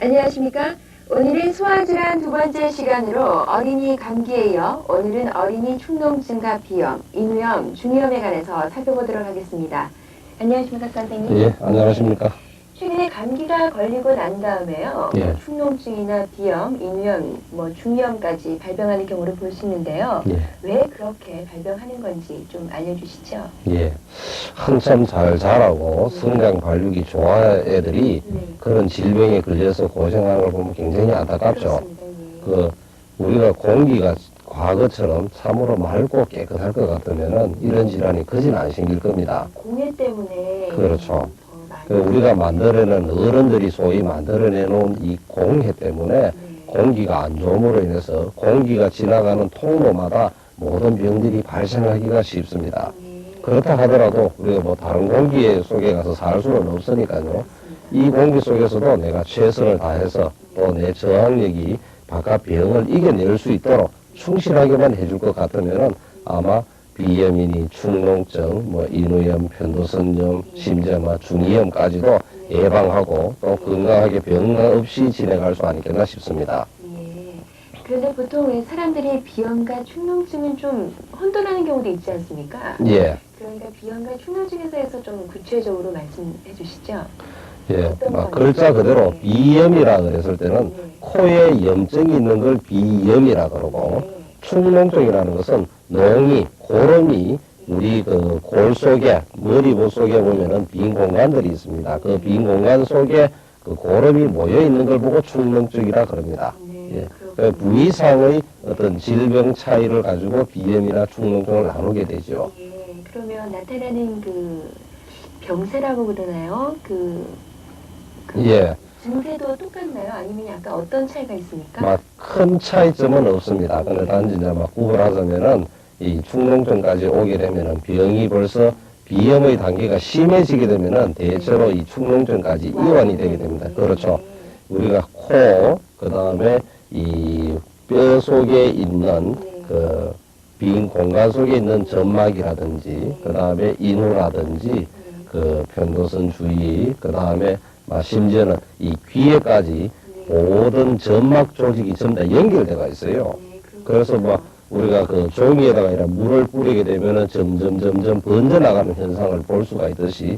안녕하십니까? 오늘은 소화질환 두 번째 시간으로 어린이 감기에 이어 오늘은 어린이 축농증과 비염, 인후염, 중이염에 관해서 살펴보도록 하겠습니다. 안녕하십니까, 선생님? 예, 안녕하십니까? 최근에 감기가 걸리고 난 다음에요. 예. 축농증이나 비염, 인후염, 중이염까지 발병하는 경우를 볼 수 있는데요. 예. 왜 그렇게 발병하는 건지 좀 알려주시죠. 예. 한참 잘 자라고 성장 발육이 좋아야 애들이 네. 그런 질병에 걸려서 고생하는 걸 보면 굉장히 안타깝죠. 그렇습니다. 예. 우리가 공기가 과거처럼 참으로 맑고 깨끗할 것 같으면은 이런 질환이 거진 안 생길 겁니다. 공해 때문에 그렇죠. 더 많이 우리가 만들어낸 어른들이 소위 만들어내놓은 이 공해 때문에 네. 공기가 안 좋음으로 인해서 공기가 지나가는 통로마다 모든 병들이 발생하기가 쉽습니다. 네. 그렇다 하더라도 우리가 뭐 다른 공기 속에 가서 살 수는 없으니까요. 이 공기 속에서도 내가 최선을 다해서 또 내 저항력이 바깥 병을 이겨낼 수 있도록 충실하게만 해줄 것 같으면은 아마 비염이니 축농증, 인후염, 편도선염, 심지어 중이염까지도 예방하고 또 건강하게 병 없이 진행할 수 아니겠나 싶습니다. 예. 그런데 보통 왜 사람들이 비염과 축농증은 좀 혼돈하는 경우도 있지 않습니까? 예. 그러니까 비염과 축농증에 대해서 좀 구체적으로 말씀해 주시죠. 예, 글자 그대로 비염이라 그랬을 때는 네. 코에 염증이 있는 걸 비염이라 그러고 네. 축농증이라는 것은 농이, 고름이 우리 그 골 속에, 머리부 속에 보면은 빈 공간들이 있습니다. 그 빈 공간 속에 그 고름이 모여 있는 걸 보고 축농증이라 그럽니다. 네, 예. 그렇군요. 부위상의 어떤 질병 차이를 가지고 비염이나 축농증을 나누게 되죠. 예. 그러면 나타나는 그 병세라고 그러나요? 예. 증세도 똑같나요? 아니면 약간 어떤 차이가 있습니까? 큰 차이점은 없습니다. 근데 단지 이제 구분하자면은 이 축농증까지 오게 되면은 병이 벌써 비염의 단계가 심해지게 되면은 대체로 이 축농증까지 이완이 되게 됩니다. 그렇죠. 우리가 코, 그 다음에 이 뼈 속에 있는 그 빈 공간 속에 있는 점막이라든지, 그 다음에 인후라든지, 그 편도선 주위, 그 다음에 심지어는 이 귀에까지 모든 점막 조직이 전부 다 연결되어 있어요. 그래서 우리가 그 종이에다가 이런 물을 뿌리게 되면은 점점 번져나가는 현상을 볼 수가 있듯이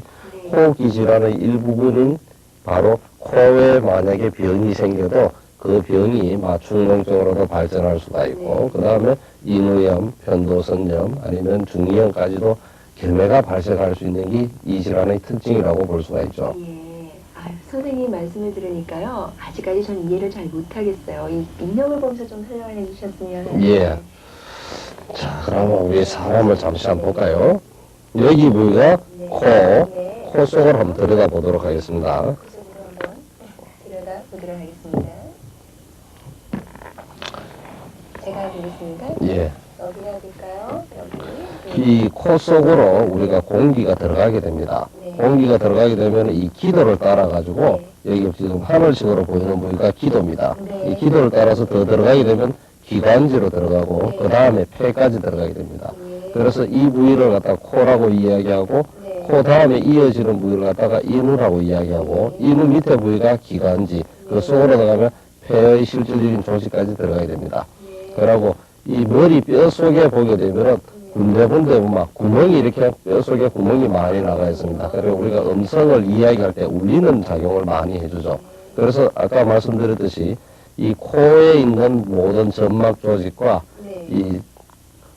호흡기 질환의 일부분인 바로 코에 만약에 병이 생겨도 그 병이 축농증으로도 발전할 수가 있고 그 다음에 인후염, 편도선염 아니면 중이염까지도 결매가 발생할 수 있는 게 이 질환의 특징이라고 볼 수가 있죠. 예. 선생님 말씀을 들으니까요. 아직까지 전 이해를 잘 못하겠어요. 이 인형을 보면서 좀 설명을 해주셨으면. 예. 자, 그러면 우리 사람을 잠시 한번 볼까요? 여기 부위가 코 속을 한번 들여다 보도록 하겠습니다. 그 속으로 한번 들여다 보도록 하겠습니다. 제가 보겠습니다. 예. 어디가 될까요? 여기. 이 코 속으로 우리가 공기가 들어가게 됩니다. 네. 공기가 들어가게 되면 이 기도를 따라 가지고 여기 지금 하늘식으로 보이는 부위가 기도입니다. 네. 이 기도를 따라서 더 들어가게 되면 기관지로 들어가고 네. 그 다음에 폐까지 들어가게 됩니다. 네. 그래서 이 부위를 갖다 코라고 이야기하고 네. 코 다음에 이어지는 부위를 갖다가 인후라고 이야기하고 인후 밑에 부위가 기관지 그 속으로 들어가면 폐의 실질적인 조직까지 들어가게 됩니다. 그러고 이 머리 뼈 속에 보게 되면은 군데군데 구멍이 이렇게 뼈 속에 구멍이 많이 나가 있습니다. 그리고 우리가 음성을 이야기할 때 울리는 작용을 많이 해주죠. 그래서 아까 말씀드렸듯이 이 코에 있는 모든 점막 조직과 네. 이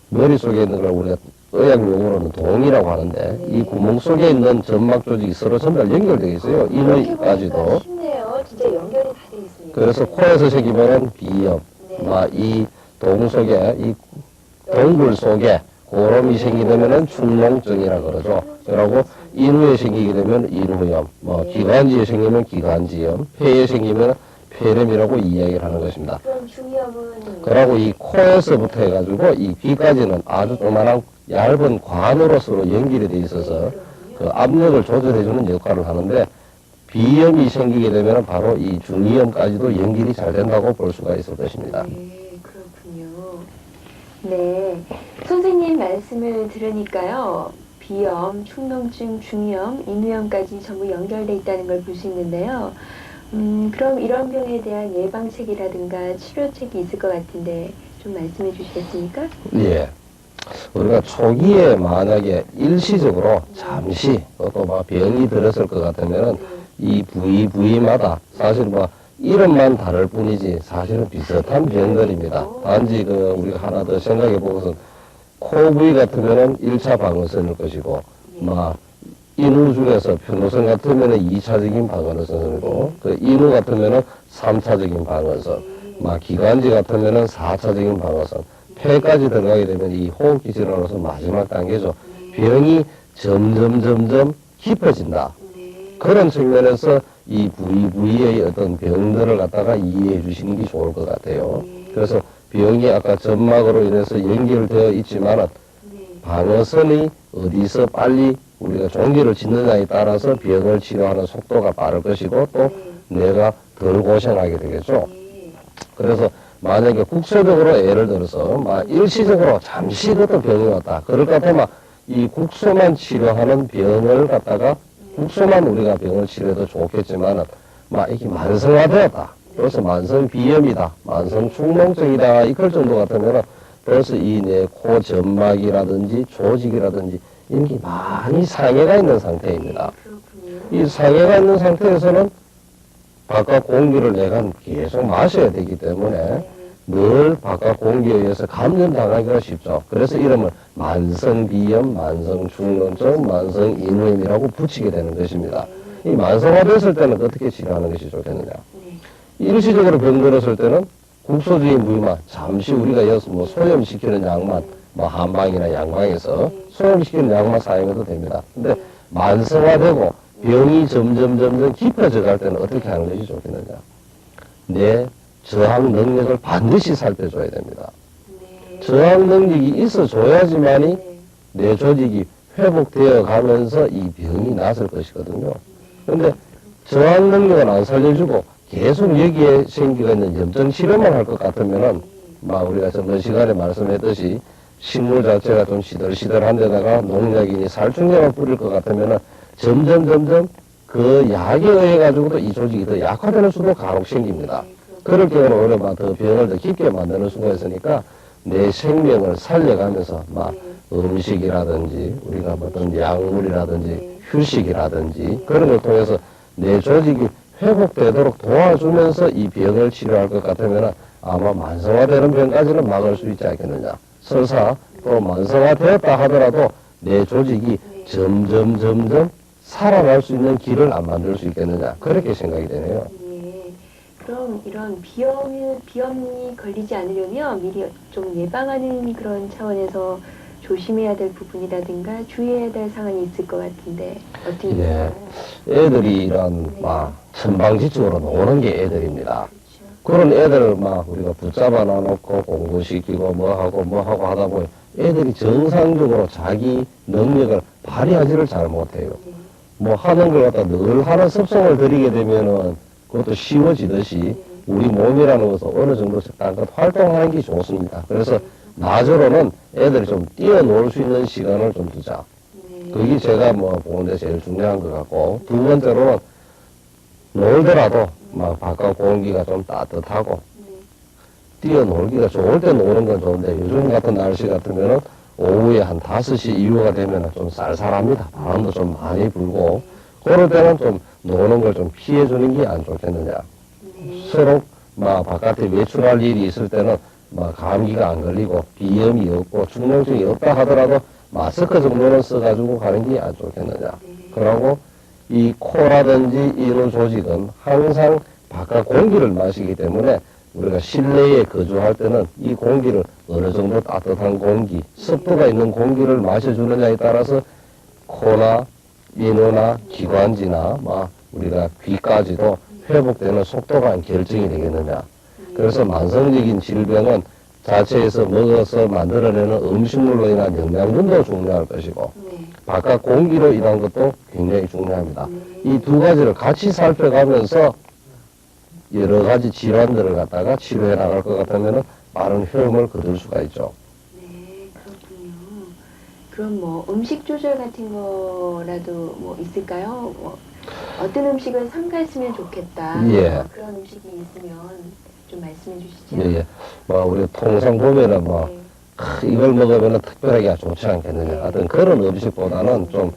머리 속에 있는 걸 우리가 의학 용어로는 동이라고 하는데 이 구멍 속에 있는 점막 조직이 서로 전부 다 연결되어 있어요. 인후까지도. 쉽네요. 진짜 연결이 다 돼 있습니다. 그래서 코에서 생기면은 비염, 네. 이 동 속에, 이 동굴 속에 고름이 생기게 되면은 축농증이라 그러죠. 그러고 인후에 생기게 되면 인후염, 기관지에 생기면 기관지염, 폐에 생기면 폐렴이라고 이야기를 하는 것입니다. 그럼 중이염은 그러고 이 코에서부터 해가지고 이 귀까지는 아주 조그만한 얇은 관으로서 연결이 돼 있어서 그 압력을 조절해주는 역할을 하는데 비염이 생기게 되면 바로 이 중이염까지도 연결이 잘 된다고 볼 수가 있을 것입니다. 네, 그렇군요. 네, 선생님 말씀을 들으니까요. 비염, 축농증, 중이염, 인후염까지 전부 연결돼 있다는 걸 볼 수 있는데요. 그럼 이런 병에 대한 예방책이라든가 치료책이 있을 것 같은데 좀 말씀해 주시겠습니까? 예. 우리가 초기에 만약에 일시적으로 잠시 또 막 병이 들었을 것 같으면은 이 부위마다 사실 뭐 이름만 다를 뿐이지 사실은 비슷한 병들입니다. 단지 우리가 하나 더 생각해 보고선 코 부위 같으면은 1차 방어선일 것이고 막 인후 중에서 편도선 같으면은 2차적인 방어선이고 인후 같으면은 3차적인 방어선, 막 기관지 같으면은 4차적인 방어선, 폐까지 들어가게 되면 이 호흡기 질환으로서 마지막 단계죠. 병이 점점 깊어진다. 그런 측면에서 이 부위의 어떤 병들을 갖다가 이해해 주시는 게 좋을 것 같아요. 그래서 병이 아까 점막으로 인해서 연결되어 있지만은 방어선이 어디서 빨리 우리가 종기를 짓느냐에 따라서 병을 치료하는 속도가 빠를 것이고 또 내가 덜 고생하게 되겠죠. 그래서 만약에 국소적으로 예를 들어서 막 일시적으로 잠시 어떤 병이 왔다. 그럴 것 같으면 이 국소만 치료하는 병을 갖다가 국소만 우리가 병을 치료해도 좋겠지만은 막 이게 만성화되었다. 그래서 만성 비염이다. 만성 축농증이다. 이럴 정도 같으면은 벌써 이 내 코 점막이라든지 조직이라든지 이런 게 많이 상해가 있는 상태입니다. 이 상해가 있는 상태에서는 바깥 공기를 내가 계속 마셔야 되기 때문에 늘 바깥 공기에 의해서 감염당하기가 쉽죠. 그래서 이름을 만성비염, 만성축농증, 만성인후염이라고 붙이게 되는 것입니다. 이 만성화됐을 때는 어떻게 치료하는 것이 좋겠느냐. 일시적으로 병들었을 때는 국소적인 부위만 잠시 우리가 여기서 뭐 소염시키는 약만 뭐 한방이나 양방에서 소염시키는 약만 사용해도 됩니다. 근데 만성화되고 병이 점점 깊어져 갈 때는 어떻게 하는 것이 좋겠느냐. 내 저항 능력을 반드시 살펴줘야 됩니다. 저항 능력이 있어줘야지만이 내 조직이 회복되어 가면서 이 병이 났을 것이거든요. 그런데 저항 능력을 안 살려주고 계속 여기에 생기가 있는 염증 치료만 할 것 같으면은 막 우리가 전번 시간에 말씀했듯이 식물 자체가 좀 시들시들한 데다가 농약이니 살충제만 뿌릴 것 같으면은 점점 그 약에 의해 가지고도 이 조직이 더 약화되는 수도 간혹 생깁니다. 그럴 경우는 오히려 막 더 병을 더 깊게 만드는 수가 있으니까 내 생명을 살려가면서 막 음식이라든지 우리가 뭐 어떤 약물이라든지 휴식이라든지 그런 걸 통해서 내 조직이 회복되도록 도와주면서 이 병을 치료할 것 같으면 아마 만성화되는 병까지는 막을 수 있지 않겠느냐. 설사 또 만성화되었다 하더라도 내 조직이 점점 살아날 수 있는 길을 안 만들 수 있겠느냐. 그렇게 생각이 되네요. 예. 그럼 이런 비염이 걸리지 않으려면 미리 좀 예방하는 그런 차원에서 조심해야 될 부분이라든가 주의해야 될 상황이 있을 것 같은데 어떻게 예. 될까요? 애들이 이런 막 천방지축으로 노는 게 애들입니다. 그런 애들을 막 우리가 붙잡아 놔놓고 공부시키고 뭐하고 하다 보니 애들이 정상적으로 자기 능력을 발휘하지를 잘 못해요. 뭐 하는 걸 갖다 늘 하는 습성을 들이게 되면은 그것도 쉬워지듯이 우리 몸이라는 것은 어느 정도 잠깐 활동하는 게 좋습니다. 그래서 낮으로는 애들이 좀 뛰어놀 수 있는 시간을 좀 두자. 그게 제가 뭐 보는데 제일 중요한 것 같고, 두 번째로는 놀더라도 막 바깥 공기가 좀 따뜻하고 뛰어놀기가 좋을 때 노는 건 좋은데 요즘 같은 날씨 같으면은 오후에 한 5시 이후가 되면은 좀 쌀쌀합니다. 바람도 좀 많이 불고 그럴 때는 좀 노는 걸 좀 피해 주는 게 안 좋겠느냐. 서로 막 바깥에 외출할 일이 있을 때는 막 감기가 안 걸리고 비염이 없고 축농증이 없다 하더라도 마스크 정도는 써가지고 가는 게 안 좋겠느냐. 그러고 이 코라든지 이런 조직은 항상 바깥 공기를 마시기 때문에 우리가 실내에 거주할 때는 이 공기를 어느 정도 따뜻한 공기, 습도가 있는 공기를 마셔주느냐에 따라서 코나 인후나 기관지나 막 우리가 귀까지도 회복되는 속도가 결정이 되겠느냐. 그래서 만성적인 질병은 자체에서 먹어서 만들어내는 음식물로 인한 영양분도 중요할 것이고 바깥 공기로 인한 것도 굉장히 중요합니다. 이 두 가지를 같이 살펴가면서 여러 가지 질환들을 갖다가 치료해 나갈 것 같으면 빠른 효험을 거둘 수가 있죠. 네, 그렇군요. 그럼 뭐 음식 조절 같은 거라도 뭐 있을까요? 뭐 어떤 음식은 삼갔으면 좋겠다. 예. 그런 음식이 있으면 좀 말씀해 주시죠. 예, 예. 뭐, 우리 통상 보면은 뭐, 이걸 먹으면 특별하게 좋지 않겠느냐. 하여튼 그런 음식보다는 좀,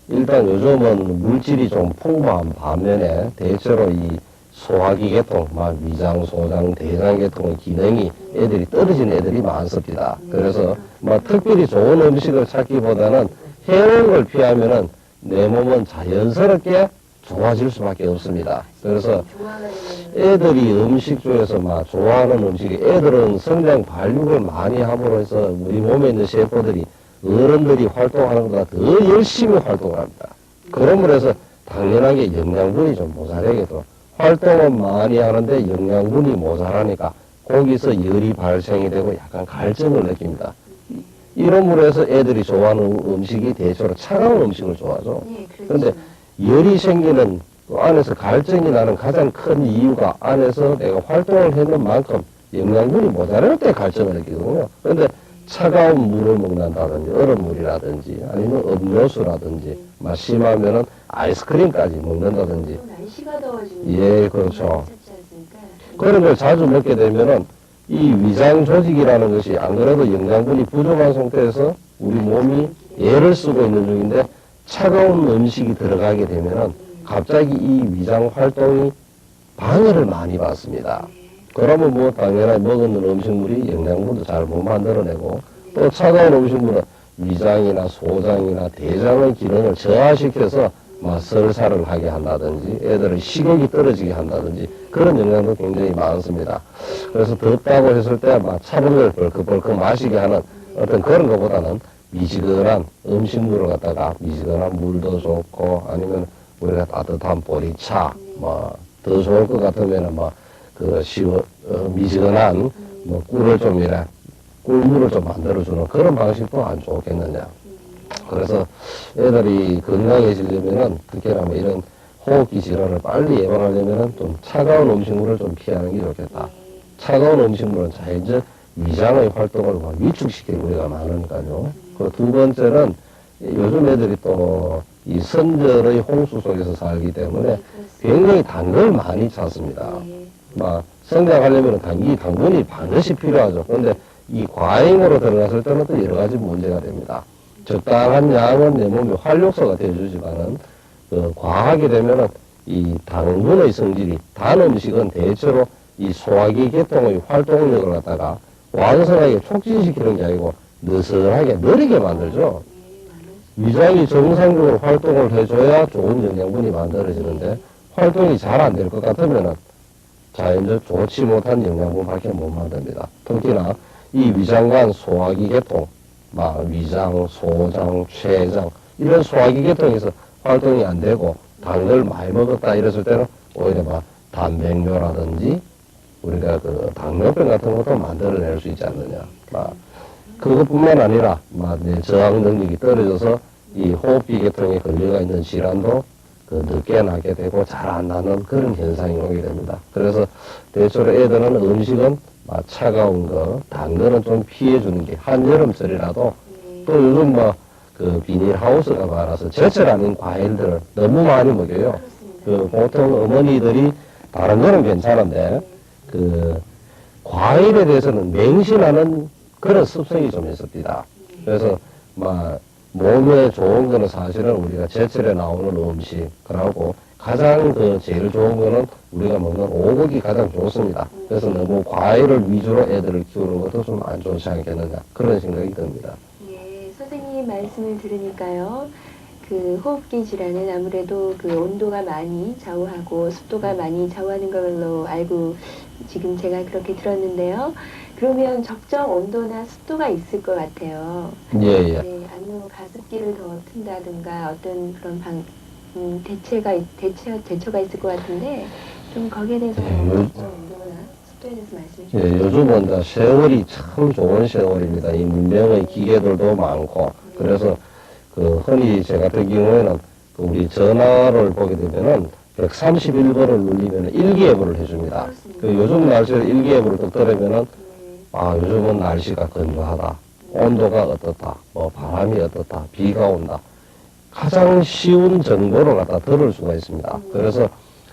일단 요즘은 물질이 좀 풍부한 반면에 대체로 이 소화기 계통, 막 위장, 소장, 대장 계통의 기능이 애들이 떨어진 애들이 많습니다. 그래서 뭐 특별히 좋은 음식을 찾기보다는 해로운 걸 피하면은 내 몸은 자연스럽게 좋아질 수밖에 없습니다. 그래서 애들이 음식 중에서 막 좋아하는 음식이 애들은 성장 발육을 많이 함으로 해서 우리 몸에 있는 세포들이 어른들이 활동하는 것보다 더 열심히 활동을 합니다. 그러므로 해서 당연하게 영양분이 좀 모자라게도 활동은 많이 하는데 영양분이 모자라니까 거기서 열이 발생이 되고 약간 갈증을 느낍니다. 이러므로 해서 애들이 좋아하는 음식이 대체로 차가운 음식을 좋아하죠. 그런데 열이 생기는 그 안에서 갈증이 나는 가장 큰 이유가 안에서 내가 활동을 했는 만큼 영양분이 모자랄 때 갈증을 느끼거든요. 그런데 차가운 물을 먹는다든지 얼음물이라든지 아니면 음료수라든지 막 심하면은 아이스크림까지 먹는다든지 날씨가 더워지면 예, 그렇죠. 그런 걸 자주 먹게 되면은 이 위장 조직이라는 것이 안 그래도 영양분이 부족한 상태에서 우리 몸이 애를 쓰고 있는 중인데 차가운 음식이 들어가게 되면은 갑자기 이 위장 활동이 방해를 많이 받습니다. 그러면 뭐 당연히 먹는 음식물이 영양분도 잘 못 만들어내고 또 차가운 음식물은 위장이나 소장이나 대장의 기능을 저하시켜서 막 설사를 하게 한다든지 애들의 식욕이 떨어지게 한다든지 그런 영향도 굉장히 많습니다. 그래서 덥다고 했을 때 막 차를 벌컥벌컥 마시게 하는 어떤 그런 것보다는 미지근한 음식물을 갖다가 미지근한 물도 좋고 아니면 우리가 따뜻한 보리차 뭐 더 좋을 것 같으면은 뭐그 미지근한 뭐 꿀을 좀 이래 꿀물을 좀 만들어주는 그런 방식도 안 좋겠느냐. 그래서 애들이 건강해지려면은 특히나 뭐 이런 호흡기 질환을 빨리 예방하려면은 좀 차가운 음식물을 좀 피하는 게 좋겠다. 차가운 음식물은 자연적 위장의 활동을 뭐 위축시키는 우리가 많으니까요. 그 두 번째는 요즘 애들이 또 이 선절의 홍수 속에서 살기 때문에 굉장히 단 걸 많이 찾습니다. 막 성장하려면 당분이 반드시 필요하죠. 그런데 이 과잉으로 들어갔을 때는 또 여러 가지 문제가 됩니다. 적당한 양은 내 몸에 활력소가 되어주지만은 과하게 되면은 이 당분의 성질이 단 음식은 대체로 이 소화기 계통의 활동력을 갖다가 왕성하게 촉진시키는 게 아니고 느슨하게 느리게 만들죠. 위장이 정상적으로 활동을 해줘야 좋은 영양분이 만들어지는데 활동이 잘 안 될 것 같으면은 자연적 좋지 못한 영양분밖에 못 만듭니다. 특히나 이 위장관 소화기 계통, 막 위장, 소장, 췌장 이런 소화기 계통에서 활동이 안 되고 단 걸 많이 먹었다 이랬을 때는 오히려 막 단백뇨라든지 우리가 그 당뇨병 같은 것도 만들어낼 수 있지 않느냐. 그것뿐만 아니라 내 저항 능력이 떨어져서 이 호흡기 계통에 걸려가 있는 질환도 늦게 나게 되고 잘 안 나는 그런 현상이 오게 됩니다. 그래서 대체로 애들은 음식은 차가운 거, 단 거는 좀 피해주는 게 한여름철이라도 또 요즘 그 비닐하우스가 많아서 제철 아닌 과일들을 너무 많이 먹여요. 보통 어머니들이 다른 거는 괜찮은데 그 과일에 대해서는 맹신하는 그런 습성이 좀 있습니다. 그래서 몸에 좋은 거는 사실은 우리가 제철에 나오는 음식, 그러고 가장 제일 좋은 거는 우리가 먹는 오곡이 가장 좋습니다. 그래서 너무 과일을 위주로 애들을 키우는 것도 좀 안 좋지 않겠느냐 그런 생각이 듭니다. 예, 선생님 말씀을 들으니까요. 그 호흡기 질환은 아무래도 그 온도가 많이 좌우하고 습도가 많이 좌우하는 걸로 알고 지금 제가 그렇게 들었는데요. 그러면 적정 온도나 습도가 있을 것 같아요. 예, 예. 네, 아니면 가습기를 더 튼다든가 어떤 그런 대처가 있을 것 같은데 좀 거기에 대해서 적정 온도나 습도에 대해서 말씀해 주세요. 예, 요즘은 세월이 참 좋은 세월입니다. 이 문명의 기계들도 많고 그래서 흔히 제 같은 경우에는 우리 전화를 보게 되면은 131번을 누르면 일기예보를 해줍니다. 요즘 날씨를 일기예보를 또 들으면은 요즘은 날씨가 건조하다, 온도가 어떻다, 바람이 어떻다, 비가 온다. 가장 쉬운 정보를 갖다 들을 수가 있습니다. 그래서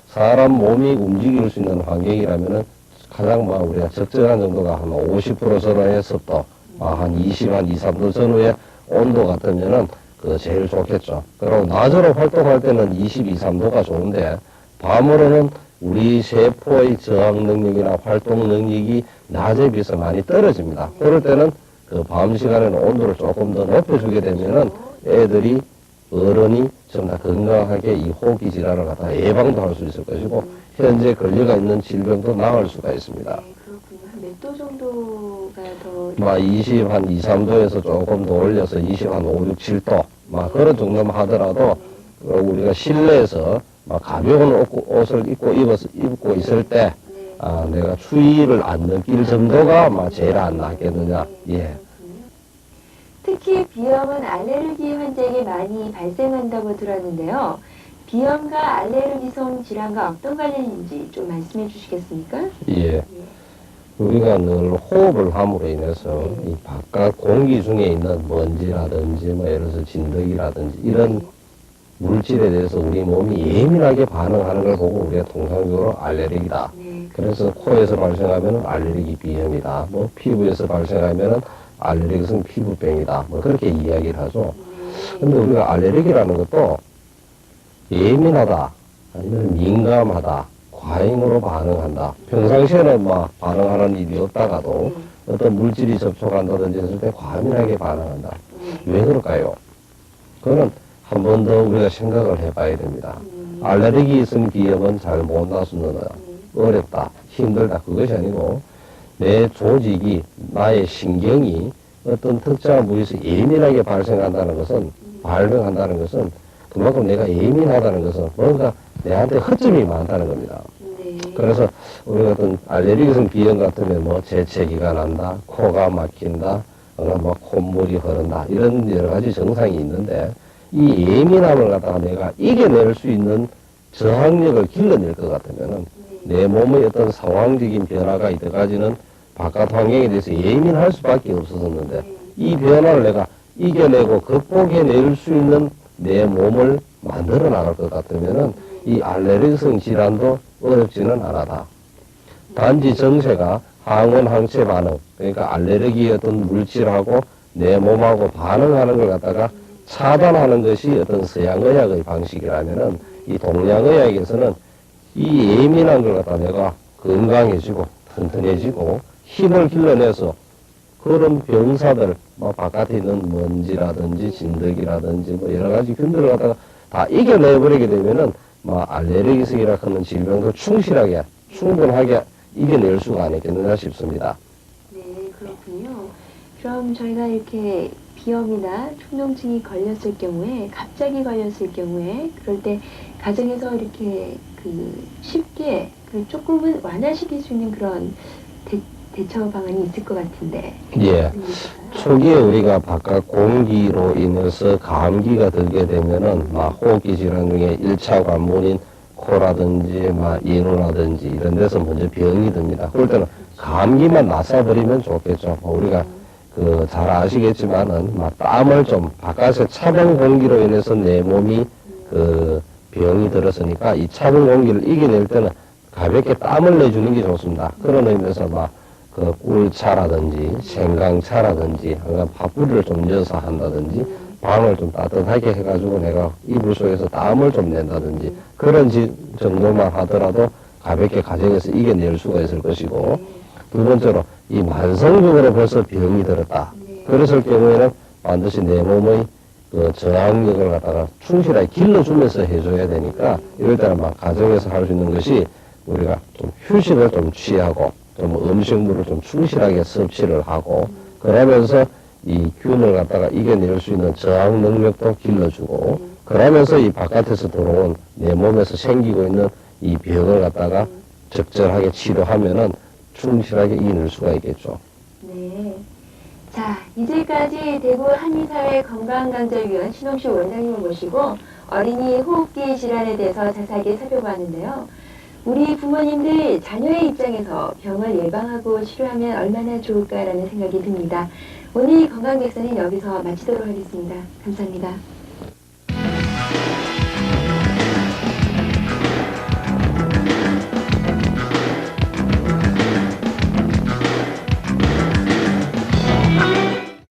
사람 몸이 움직일 수 있는 환경이라면은 가장 우리가 적정한 정도가 한 50% 전후의 습도, 한 2, 3도 전후의 온도 같으면은 그 제일 좋겠죠. 그리고 낮으로 활동할 때는 22, 3도가 좋은데 밤으로는 우리 세포의 저항 능력이나 활동 능력이 낮에 비해서 많이 떨어집니다. 그럴 때는 그 밤 시간에는 온도를 조금 더 높여주게 되면은 애들이 어른이 좀 더 건강하게 이 호흡기 질환을 갖다 예방도 할 수 있을 것이고 현재 걸려가 있는 질병도 나을 수가 있습니다. 네, 그렇군요. 한 몇 도 정도가 더 20, 한 2, 3도에서 조금 더 올려서 20, 한 5, 6, 7도 그런 정도만 하더라도 우리가 실내에서 가벼운 옷을 입고 있을 때 내가 추위를 안 느낄 정도가 제일 안 낫겠느냐. 예. 특히 비염은 알레르기 환자에게 많이 발생한다고 들었는데요. 비염과 알레르기성 질환과 어떤 관련인지 좀 말씀해 주시겠습니까? 예. 우리가 늘 호흡을 함으로 인해서 이 바깥 공기 중에 있는 먼지라든지 예를 들어서 진드기라든지 이런 물질에 대해서 우리 몸이 예민하게 반응하는 걸 보고 우리가 통상적으로 알레르기다. 그래서 코에서 발생하면 알레르기 비염이다. 피부에서 발생하면 알레르기성 피부병이다. 그렇게 이야기를 하죠. 근데 우리가 알레르기라는 것도 예민하다, 아니면 민감하다, 과잉으로 반응한다. 평상시에는 반응하는 일이 없다가도 어떤 물질이 접촉한다든지 했을 때 과민하게 반응한다. 왜 그럴까요? 그거는 한 번 더 우리가 생각을 해봐야 됩니다. 알레르기성 비염은 잘 못 나서는 어렵다, 힘들다 그것이 아니고 내 조직이 나의 신경이 어떤 특정한 부위에서 예민하게 발생한다는 것은 발병한다는 것은 그만큼 내가 예민하다는 것은 뭔가 내한테 허점이 많다는 겁니다. 그래서 우리가 어떤 알레르기성 비염 같으면 재채기가 난다, 코가 막힌다, 콧물이 흐른다 이런 여러 가지 증상이 있는데 이 예민함을 갖다가 내가 이겨낼 수 있는 저항력을 길러낼 것 같으면은 내 몸의 어떤 상황적인 변화가 이때까지는 바깥 환경에 대해서 예민할 수밖에 없었는데 이 변화를 내가 이겨내고 극복해낼 수 있는 내 몸을 만들어 나갈 것 같으면은 이 알레르기성 질환도 어렵지는 않았다. 단지 정세가 항원 항체 반응, 그러니까 알레르기의 어떤 물질하고 내 몸하고 반응하는 걸 갖다가 차단하는 것이 어떤 서양의학의 방식이라면은 이 동양의학에서는 이 예민한 걸 갖다 내가 건강해지고 튼튼해지고 힘을 길러내서 그런 병사들, 바깥에 있는 먼지라든지 진드기라든지 여러 가지 균들을 갖다가 다 이겨내버리게 되면은 알레르기성이라 하는 질병도 충분하게 이겨낼 수가 아니겠느냐 싶습니다. 네, 그렇군요. 그럼 저희가 이렇게 비염이나 축농증이 걸렸을 경우에, 갑자기 걸렸을 경우에, 그럴 때 가정에서 이렇게 쉽게 조금은 완화시킬 수 있는 그런 대처 방안이 있을 것 같은데. 예. 초기에 우리가 바깥 공기로 인해서 감기가 들게 되면은 호흡기 질환 중에 1차 관문인 코라든지 인후라든지 이런 데서 먼저 병이 듭니다. 그럴 때는 감기만 났어버리면 좋겠죠. 우리가 잘 아시겠지만은 땀을 좀 바깥의 차가운 공기로 인해서 내 몸이 병이 들었으니까 이 차가운 공기를 이겨낼 때는 가볍게 땀을 내주는 게 좋습니다. 그런 의미에서 꿀차라든지 생강차라든지 밥뿌리를 좀 넣어서 한다든지 방을 좀 따뜻하게 해가지고 내가 이불 속에서 땀을 좀 낸다든지 그런 정도만 하더라도 가볍게 가정에서 이겨낼 수가 있을 것이고, 두 번째로 이 만성적으로 벌써 병이 들었다. 그랬을 경우에는 반드시 내 몸의 저항력을 갖다가 충실하게 길러주면서 해줘야 되니까 이럴 때는 가정에서 할 수 있는 것이 우리가 좀 휴식을 좀 취하고 좀 음식물을 좀 충실하게 섭취를 하고 그러면서 이 균을 갖다가 이겨낼 수 있는 저항 능력도 길러주고 그러면서 이 바깥에서 들어온 내 몸에서 생기고 있는 이 병을 갖다가 적절하게 치료하면은 충실하게 이겨낼 수가 있겠죠. 네. 자, 이제까지 대구 한의사회 건강강좌위원 신홍식 원장님을 모시고 어린이 호흡기 질환에 대해서 자세하게 살펴봤는데요. 우리 부모님들 자녀의 입장에서 병을 예방하고 치료하면 얼마나 좋을까라는 생각이 듭니다. 오늘 건강백서는 여기서 마치도록 하겠습니다. 감사합니다.